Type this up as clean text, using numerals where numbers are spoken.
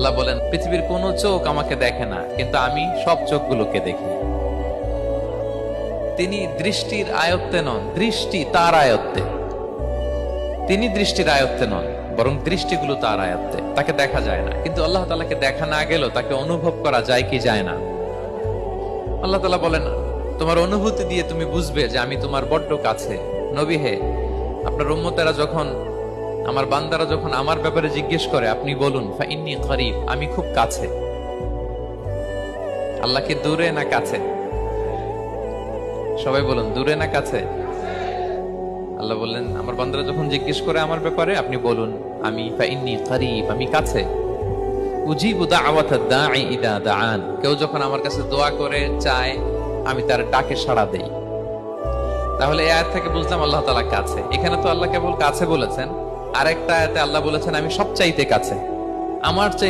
আল্লাহ বলেন, পৃথিবীর কোন চোখ আমাকে দেখে না, কিন্তু আমি সব চোখগুলোকে দেখি। তিনি দৃষ্টির আয়ত্তে নন, দৃষ্টি তার আয়ত্তে। তিনি দৃষ্টির আয়ত্তে নন, বরং দৃষ্টিগুলো তার আয়ত্তে। তাকে দেখা যায় না, কিন্তু আল্লাহ তাআলাকে দেখা না গেলেও তাকে অনুভব করা যায় কি যায় না? আল্লাহ তাআলা বলেন, তোমার অনুভূতি দিয়ে তুমি বুঝবে যে আমি তোমার বড্ড কাছে। নবী হে, আপনার উম্মতেরা যখন, আমার বান্দারা যখন আমার ব্যাপারে জিজ্ঞেস করে, আপনি বলুন ফাইন্নী করিব, আমি খুব কাছে। আল্লাহ কি দূরে না কাছে? সবাই বলুন, দূরে না কাছে? আল্লাহ বললেন, আমার বান্দারা যখন জিজ্ঞেস করে আমার ব্যাপারে, আপনি বলুন আমি ফাইন্নী করিব, আমি কাছে। উজিবু দাওয়াতাদ দাঈ ইদা দাআন, কেউ যখন আমার কাছে দোয়া করে চায়, আমি তার ডাকে সাড়া দেই। তাহলে এই আয়াত থেকে বুঝলাম আল্লাহ তাআলা কাছে। এখানে তো আল্লাহ কেবল কাছে বলেছেন, আরেকটা আয়াতে আল্লাহ বলেছেন আমি সবচাইতে কাছে, আমার চাইতে